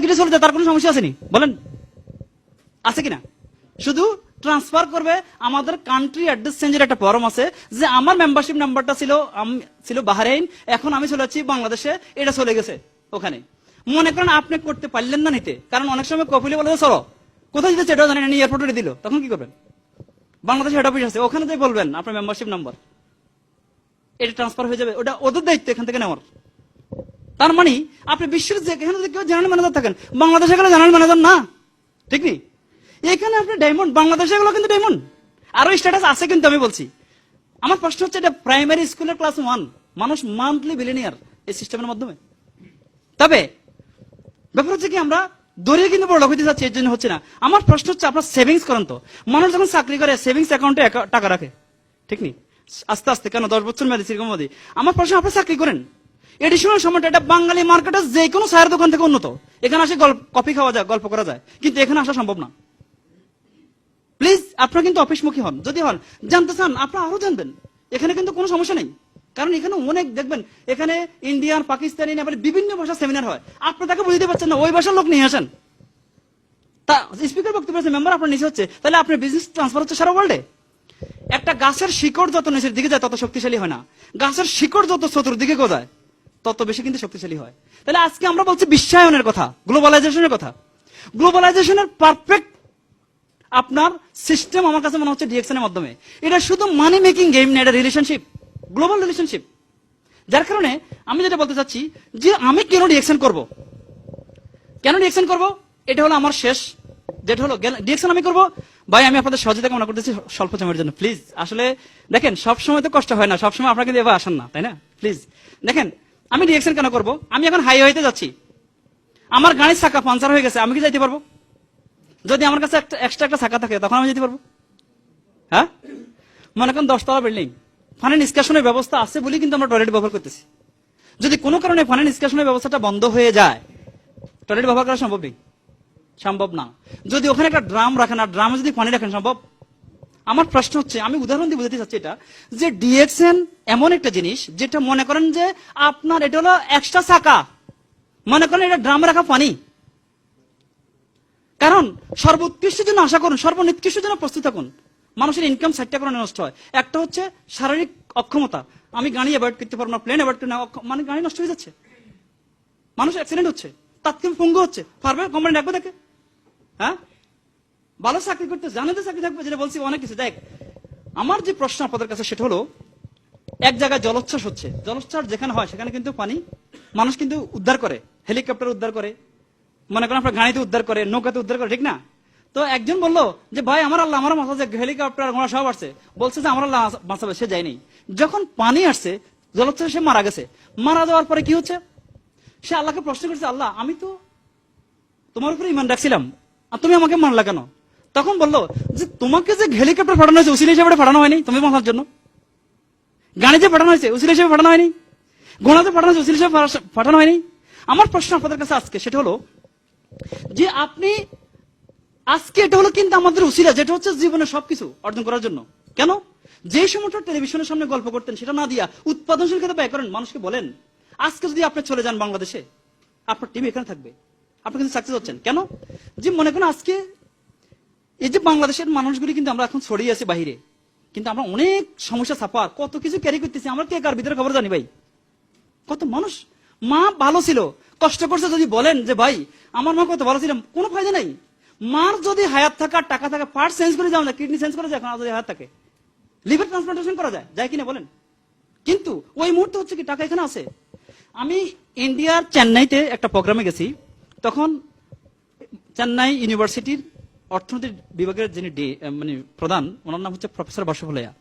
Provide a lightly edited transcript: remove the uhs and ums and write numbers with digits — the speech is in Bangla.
কিছু চলে যায়, তার কোনো সমস্যা আসেনি বলেন, আছে কিনা? শুধু ট্রান্সফার করবে। আমাদের কান্ট্রি অ্যাড্রেস চেঞ্জের একটা ফর্ম আছে, যে আমার মেম্বারশিপ নাম্বারটা ছিল বাহরাইন, এখন আমি চলে যাচ্ছি বাংলাদেশে, এটা চলে গেছে ওখানে। মনে করেন আপনি করতে পারলেন না নিতে, কারণ অনেক সময় কপিলে বলে চলো, কোথায় যেতে এটাও জানেন না, এয়ারপোর্টে দিল, তখন কি করবেন? বাংলাদেশে হেড অফিস আছে, ওখানে যাই বলবেন আপনার মেম্বারশিপ নাম্বার, এটা ট্রান্সফার হয়ে যাবে, ওটা ওদের দায়িত্ব এখান থেকে নেওয়ার। তার মানে আপনি বিশ্বের যেখানে কেউ জেনারেল ম্যানেজার থাকেন, বাংলাদেশে গেলে জেনারেল ম্যানেজার না, ঠিক নেই? এখানে আপনি ডায়মন্ড, বাংলাদেশে গেলেও কিন্তু ডায়মন্ড, আরো স্ট্যাটাস আছে কিন্তু। আমি বলছি, আমার প্রশ্ন হচ্ছে, এটা প্রাইমারি স্কুলের ক্লাস 1, মানুষ মান্থলি বিলিয়নিয়ার এই সিস্টেমের মাধ্যমে। তবে ব্যাপার হচ্ছে কি, আমরা দৌড়িয়ে কিন্তু বড় লোক হইতে যাচ্ছি, এর জন্য হচ্ছে না। আমার প্রশ্ন হচ্ছে, আপনার সেভিংস করেন তো। মানুষ যখন চাকরি করে সেভিংস অ্যাকাউন্টে টাকা রাখে, ঠিক নেই? আস্তে আস্তে, কেন 10 বছর মেয়াদি সেরকম মেয়াদি। আমার প্রশ্ন, আপনি চাকরি করেন, এডিশনাল সময়টা এটা বাঙালি মার্কেটে যে কোনো চায়ের দোকান থেকে উন্নত। এখানে আসে কফি খাওয়া যায়, গল্প করা যায়, কিন্তু এখানে আসা সম্ভব না। প্লিজ আপনারা কিন্তু অফিসমুখী হন, যদি হন, জানতে চান আপনারা আরো জানবেন, এখানে কিন্তু কোনো সমস্যা নেই। কারণ এখানে অনেক দেখবেন, এখানে ইন্ডিয়ান, পাকিস্তানি, নেপালি বিভিন্ন ভাষার সেমিনার হয়, আপনি তাকে বুঝতে পারছেন না, ওই ভাষার লোক নিয়ে আসেন, তা স্পিকার বক্তব্য আছে, মেম্বার আপনার নিচে হচ্ছে, তাহলে আপনার বিজনেস ট্রান্সফার হচ্ছে সারা ওয়ার্ল্ডে। একটা গাছের শিকড় যত নিচের দিকে যায় তত শক্তিশালী হয় না, গাছের শিকড় যত চতুর্দিকে গোজায় তত বেশি কিন্তু শক্তিশালী হয়। তাহলে আজকে আমরা বলছি বিশ্বায়নের কথা, গ্লোবালাইজেশনের কথা। গ্লোবালাইজেশনের পারফেক্ট আপনার সিস্টেম আমার কাছে মনে হচ্ছে ডিএক্সএন এর মাধ্যমে। এটা শুধু মানি মেকিং গেম না, এটা রিলেশনশিপ, গ্লোবাল রিলেশনশিপ। যার কারণে আমি যেটা বলতে চাচ্ছি, যে আমি কেন ডিএক্সএন করব, কেন ডিএক্সএন করব, এটা হলো আমার শেষ, যেটা হলো ডিএক্সএন আমি করব। ভাই আমি আপনাদের সহযোগিতা কামনা করতেছি স্বল্প সময়ের জন্য, প্লিজ। আসলে দেখেন, সবসময় তো কষ্ট হয় না, সবসময় আপনারা কিন্তু এবার আসেন না, তাই না? প্লিজ দেখেন, আমি ডিএক্সএন কেন করব। আমি এখন হাইওয়েতে যাচ্ছি, আমার গাড়ির চাকা পাঞ্চার হয়ে গেছে, আমি কি যাইতে পারবো? যদি আমার কাছে এক্সট্রা একটা চাকা থাকে, তখন আমি যেতে পারবো? হ্যাঁ, মনে করেন 10 তলা বিল্ডিং, ফানি নিষ্কাশনের ব্যবস্থা আছে বলেই কিন্তু আমরা টয়লেট ব্যবহার করতেছি। যদি কোনো কারণে ফানি নিষ্কাশনের ব্যবস্থাটা বন্ধ হয়ে যায়, টয়লেট ব্যবহার করা সম্ভব নেই, সম্ভব না। যদি ওখানে একটা ড্রাম রাখেন, আর ড্রামে যদি পানি রাখেন, সম্ভব? আমার প্রশ্ন হচ্ছে, আমি উদাহরণ দিয়ে বুঝাতে চাচ্ছি এটা, যে ডিএক্সএন এমন একটা জিনিস, যেটা মনে করেন যে আপনার এটা হলো এক্সট্রা চাকা, মনে করেন এটা ড্রামে রাখা পানি। কারণ সর্বোৎকৃষ্টের জন্য আশা করুন, সর্বনিকৃষ্টের জন্য প্রস্তুত থাকুন। মানুষের ইনকাম 60টা কারণে নষ্ট হয়। একটা হচ্ছে শারীরিক অক্ষমতা, আমি গাড়ি অ্যাভয়েড করতে পারবো না, প্লেন অ্যাভয়েড করতে না, মানে গাড়ি নষ্ট হয়ে যাচ্ছে, মানুষ অ্যাক্সিডেন্ট হচ্ছে, তাৎক্ষণিক পঙ্গু হচ্ছে, পারবে কোম্পানি রাখবে তাকে? হ্যাঁ, ভালো চাকরি করতে জানে তো চাকরি থাকবে, যেটা বলছি অনেক কিছু। দেখ, আমার যে প্রশ্ন আপনাদের কাছে সেটা হলো, এক জায়গায় জলোচ্ছ্বাস হচ্ছে, জলোচ্ছ্বাস যেখানে হয় সেখানে কিন্তু পানি, মানুষ কিন্তু উদ্ধার করে, হেলিকপ্টার উদ্ধার করে, মনে করেন আপনার গাড়িতে উদ্ধার করে, নৌকাতে উদ্ধার করে, ঠিক না? তো একজন বললো যে ভাই আমার আল্লাহ আমার মাথা, যে হেলিকপ্টার ঘোড়া সব আসছে, বলছে যে আমার আল্লাহ বাঁচাবে, সে যায়নি। যখন পানি আসছে, জলোচ্ছ্বাসে সে মারা গেছে। মারা যাওয়ার পরে কি হচ্ছে, সে আল্লাহকে প্রশ্ন করছে, আল্লাহ আমি তো তোমার উপরে ইমান রাখছিলাম, আর তুমি আমাকে মানলা কেন? তখন বললো যে তোমাকে যে হেলিকপ্টার পাঠানো হয়েছে উসিলা হিসেবে পাঠানো হয়নি, তুমি বাঁচার জন্য। গাড়ি যে পাঠানো হয়েছে উসিলা হিসেবে পাঠানো হয়নি, ঘোড়া যে পাঠানো হয়েছে উসিলা হিসেবে পাঠানো হয়নি। আমার প্রশ্ন আপনাদের কাছে আজকে সেটা হলো, যে আপনি আজকে এটা হলো কিন্তু আমাদের উসিলা, যেটা হচ্ছে জীবনে সবকিছু অর্জন করার জন্য। কেন? যে সময়টা টেলিভিশনের সামনে গল্প করতেন, সেটা না দিয়া উৎপাদনশীল ক্ষেত্রে ব্যয় করেন। মানুষকে বলেন, আজকে যদি আপনি চলে যান বাংলাদেশে, আপনার টিম এখানে থাকবে, আপনি কিন্তু সাকসেস হচ্ছেন। কেন? যে মনে করেন আজকে এই যে বাংলাদেশের মানুষগুলি কিন্তু আমরা এখন ছড়িয়ে আছি বাহিরে, কিন্তু আমরা অনেক সমস্যা ছাপার কত কিছু ক্যারি করতেছি, আমরা কে কার ভিতরে খবর জানি ভাই? কত মানুষ, মা ভালো ছিল, কষ্ট করছে, যদি বলেন যে ভাই আমার মা কত ভালো ছিল, কোনো ফায়দা নাই। মার যদি হায়াত থাকা, টাকা থাকা, পার্ট চেঞ্জ করে যাওয়া যায়, কিডনি চেঞ্জ করা যায়, এখন যদি হায়াত থাকে, লিভার ট্রান্সপ্লান্টেশন করা যায়, যায় কিনা বলেন? কিন্তু ওই মুহূর্তে হচ্ছে কি, টাকা এখানে আছে। আমি ইন্ডিয়ার চেন্নাইতে একটা প্রোগ্রামে গেছি, তখন চেন্নাই ইউনিভার্সিটির অর্থনীতি বিভাগের যিনি মানে প্রধান, ওনার নাম হচ্ছে প্রফেসর বাসুফলাইয়া।